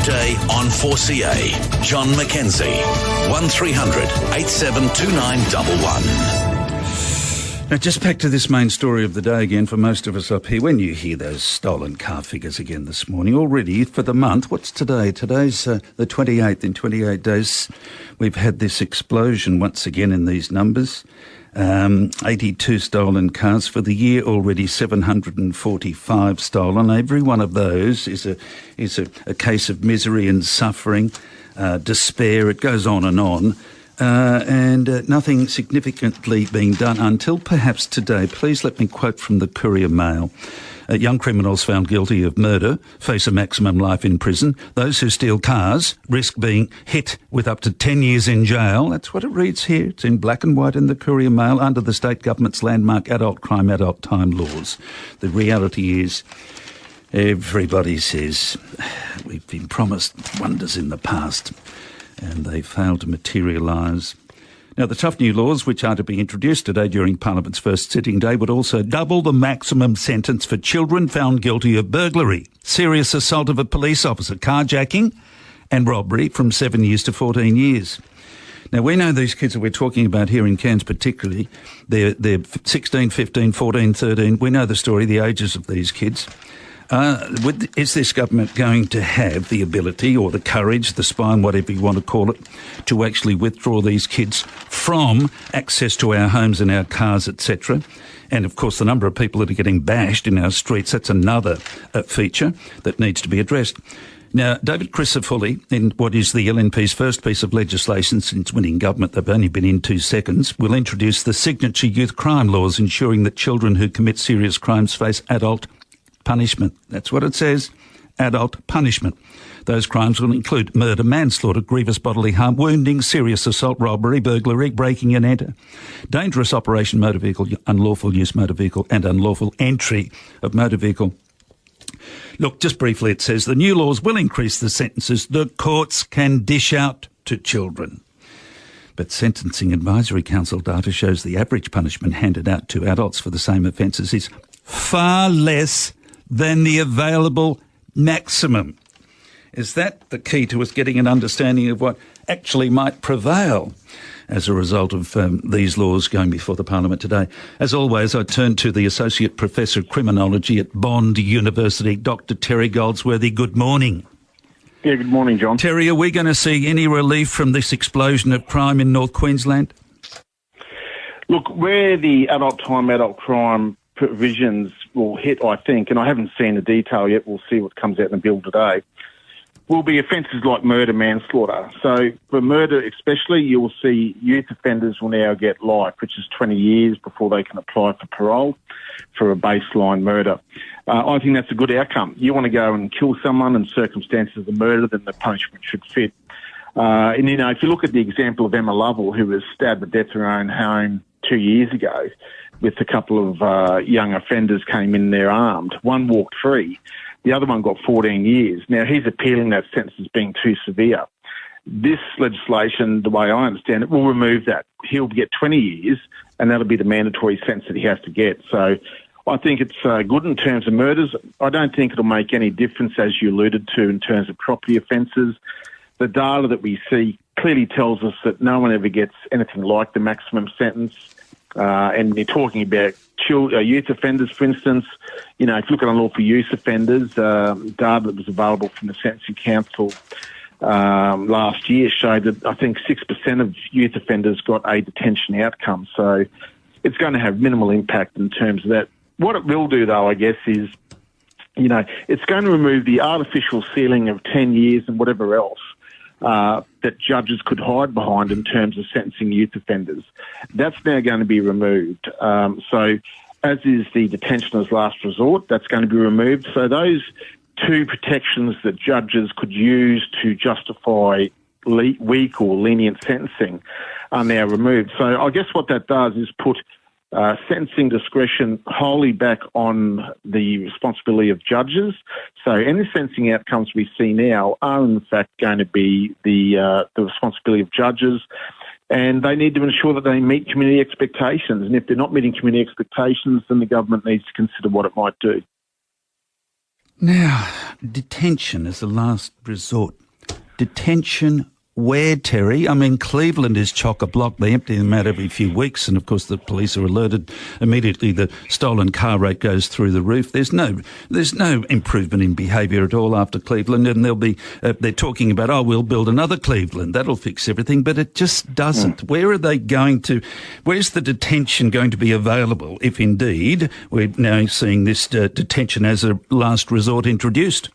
Weekday on 4CA. John McKenzie. 1300 872911. Now, just back to this main story of the day again for most of us up here. When you hear those stolen car figures again this morning, already for the month, what's today? Today's the 28th. In 28 days, we've had this explosion once again in these numbers. 82 stolen cars for the year, already 745 stolen. Every one of those is a case of misery and suffering, despair. It goes on and nothing significantly being done until perhaps today. Please let me quote from the Courier Mail. Young criminals found guilty of murder face a maximum life in prison. Those who steal cars risk being hit with up to 10 years in jail. That's what it reads here. It's in black and white in the Courier Mail under the state government's landmark adult crime, adult time laws. The reality is everybody says we've been promised wonders in the past and they failed to materialise. Now, the tough new laws, which are to be introduced today during Parliament's first sitting day, would also double the maximum sentence for children found guilty of burglary, serious assault of a police officer, carjacking and robbery from 7 years to 14 years. Now, we know these kids that we're talking about here in Cairns particularly, they're 16, 15, 14, 13. We know the story, the ages of these kids. Is this government going to have the ability or the courage, the spine, whatever you want to call it, to actually withdraw these kids from access to our homes and our cars, etc.? And, of course, the number of people that are getting bashed in our streets, that's another feature that needs to be addressed. Now, David Crisafulli, in what is the LNP's first piece of legislation since winning government, they've only been in 2 seconds, will introduce the signature youth crime laws, ensuring that children who commit serious crimes face adult punishment. That's what it says, adult punishment. Those crimes will include murder, manslaughter, grievous bodily harm, wounding, serious assault, robbery, burglary, breaking and enter, dangerous operation motor vehicle, unlawful use motor vehicle and unlawful entry of motor vehicle. Look, just briefly, it says the new laws will increase the sentences the courts can dish out to children. But Sentencing Advisory Council data shows the average punishment handed out to adults for the same offences is far less than the available maximum. Is that the key to us getting an understanding of what actually might prevail as a result of these laws going before the Parliament today? As always, I turn to the Associate Professor of Criminology at Bond University, Dr Terry Goldsworthy. Good morning. Yeah, good morning, John. Terry, are we going to see any relief from this explosion of crime in North Queensland? Look, where the adult time, adult crime provisions will hit, I think, and I haven't seen the detail yet, we'll see what comes out in the bill today, will be offences like murder, manslaughter. So for murder especially, you'll see youth offenders will now get life, which is 20 years before they can apply for parole for a baseline murder. I think that's a good outcome. You want to go and kill someone in circumstances of murder, then the punishment should fit. And, you know, if you look at the example of Emma Lovell, who was stabbed to death in her own home 2 years ago, with a couple of young offenders came in there armed. One walked free. The other one got 14 years. Now, he's appealing that sentence as being too severe. This legislation, the way I understand it, will remove that. He'll get 20 years, and that'll be the mandatory sentence that he has to get. So I think it's good in terms of murders. I don't think it'll make any difference, as you alluded to, in terms of property offences. The data that we see clearly tells us that no one ever gets anything like the maximum sentence. And you're talking about youth offenders, for instance. You know, if you look at unlawful use offenders, data that was available from the Sentencing Council last year showed that I think 6% of youth offenders got a detention outcome. So it's going to have minimal impact in terms of that. What it will do, though, I guess, is, you know, it's going to remove the artificial ceiling of 10 years and whatever else that judges could hide behind in terms of sentencing youth offenders. That's now going to be removed. So as is the detention as last resort, that's going to be removed. So those two protections that judges could use to justify weak or lenient sentencing are now removed. So I guess what that does is put sentencing discretion wholly back on the responsibility of judges. So any sentencing outcomes we see now are in fact going to be the responsibility of judges, and they need to ensure that they meet community expectations. And if they're not meeting community expectations, then the government needs to consider what it might do. Now, detention as a last resort. Detention where, Terry? I mean, Cleveland is chock-a-block. They empty them out every few weeks, and of course the police are alerted immediately. The stolen car rate goes through the roof. There's no improvement in behaviour at all after Cleveland, and they're talking about, we'll build another Cleveland. That'll fix everything, but it just doesn't. Where are they going to? Where's the detention going to be available if indeed we're now seeing this detention as a last resort introduced?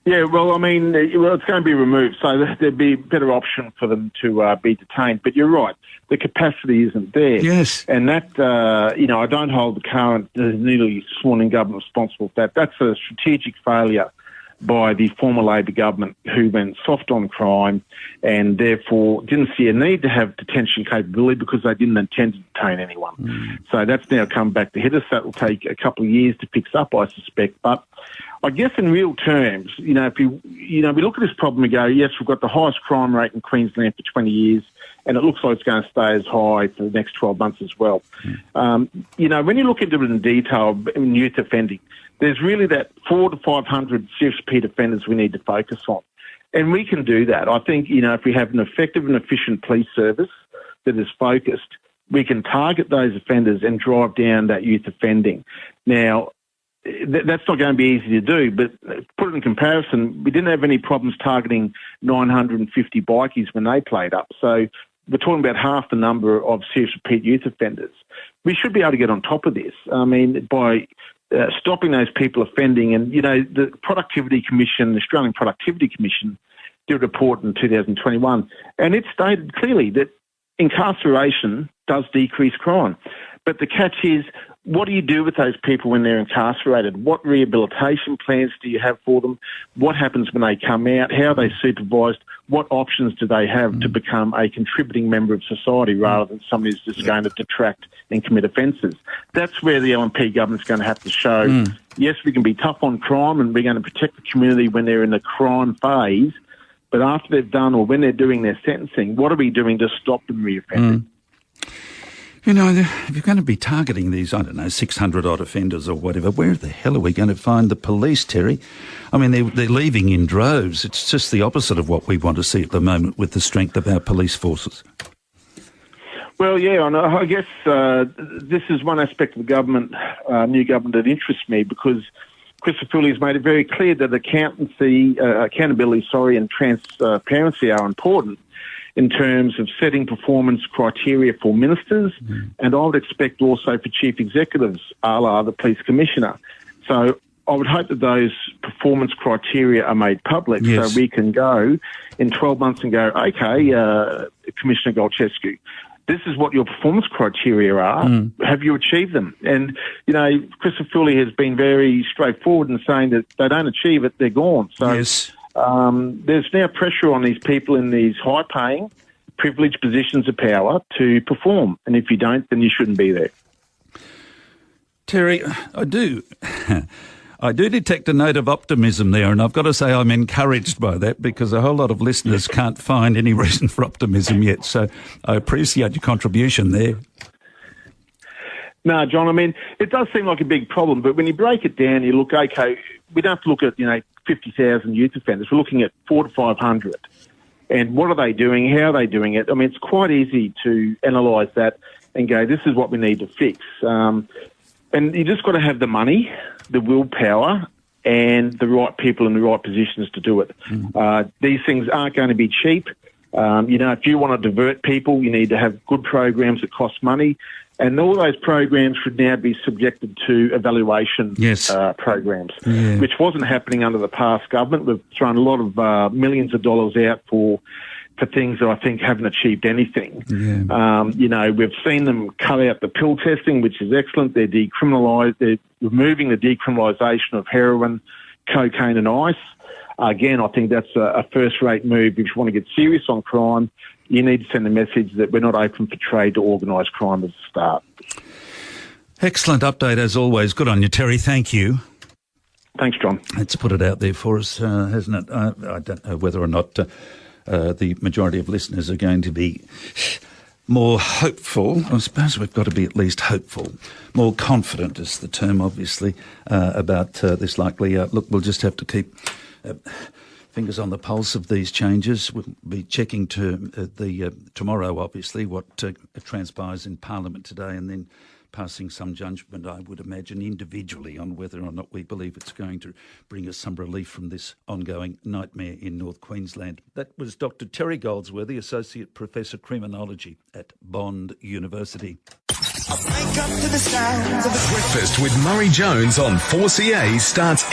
Yeah, well, I mean, it's going to be removed, so there'd be a better option for them to be detained. But you're right, the capacity isn't there. Yes. And that, I don't hold the current newly sworn-in government responsible for that. That's a strategic failure by the former Labor government, who went soft on crime and therefore didn't see a need to have detention capability because they didn't intend to detain anyone. So that's now come back to hit us. That will take a couple of years to fix up, I suspect. But I guess in real terms, if we look at this problem and go, yes, we've got the highest crime rate in Queensland for 20 years, and it looks like it's going to stay as high for the next 12 months as well. When you look into it in detail in youth offending, there's really that 400 to 500 serious repeat offenders we need to focus on. And we can do that. I think, if we have an effective and efficient police service that is focused, we can target those offenders and drive down that youth offending. Now, that's not going to be easy to do, but put it in comparison, we didn't have any problems targeting 950 bikies when they played up. So we're talking about half the number of serious repeat youth offenders. We should be able to get on top of this. I mean, by stopping those people offending. And, the Productivity Commission, the Australian Productivity Commission, did a report in 2021, and it stated clearly that incarceration does decrease crime. But the catch is, what do you do with those people when they're incarcerated? What rehabilitation plans do you have for them? What happens when they come out? How are they supervised? What options do they have to become a contributing member of society rather than somebody who's just going to detract and commit offences? That's where the LNP government's going to have to show, yes, we can be tough on crime and we're going to protect the community when they're in the crime phase, but after they've done or when they're doing their sentencing, what are we doing to stop them reoffending? If you're going to be targeting these, 600-odd offenders or whatever, where the hell are we going to find the police, Terry? I mean, they're leaving in droves. It's just the opposite of what we want to see at the moment with the strength of our police forces. Well, yeah, and I guess this is one aspect of the government, new government, that interests me, because Christopher Foley has made it very clear that accountability, and transparency are important in terms of setting performance criteria for ministers, and I would expect also for chief executives, a la the police commissioner. So I would hope that those performance criteria are made public, so we can go in 12 months and go, okay, Commissioner Goldsworthy, this is what your performance criteria are. Have you achieved them? And, Christopher Foley has been very straightforward in saying that if they don't achieve it, they're gone. So there's now pressure on these people in these high-paying, privileged positions of power to perform. And if you don't, then you shouldn't be there. Terry, I do detect a note of optimism there, and I've got to say I'm encouraged by that, because a whole lot of listeners can't find any reason for optimism yet. So I appreciate your contribution there. No, John, I mean, it does seem like a big problem, but when you break it down, you look, okay, we don't have to look at, 50,000 youth offenders. We're looking at 400 to 500. And what are they doing? How are they doing it? I mean, it's quite easy to analyse that and go, this is what we need to fix. And you just got to have the money, the willpower, and the right people in the right positions to do it. These things aren't going to be cheap. If you want to divert people, you need to have good programs that cost money. And all those programs should now be subjected to evaluation programs, which wasn't happening under the past government. We've thrown a lot of millions of dollars out for things that I think haven't achieved anything. We've seen them cut out the pill testing, which is excellent. They're removing the decriminalisation of heroin, cocaine and ice. Again, I think that's a first-rate move. If you want to get serious on crime, you need to send a message that we're not open for trade to organised crime as a start. Excellent update as always. Good on you, Terry. Thank you. Thanks, John. It's put it out there for us, hasn't it? I don't know whether or not the majority of listeners are going to be more hopeful. I suppose we've got to be at least hopeful. More confident is the term, obviously, about this likely outlook. We'll just have to keep fingers on the pulse of these changes. We'll be checking tomorrow, obviously, what transpires in Parliament today, and then passing some judgment, I would imagine, individually on whether or not we believe it's going to bring us some relief from this ongoing nightmare in North Queensland. That was Dr Terry Goldsworthy, Associate Professor Criminology at Bond University. Breakfast with Murray Jones on 4CA starts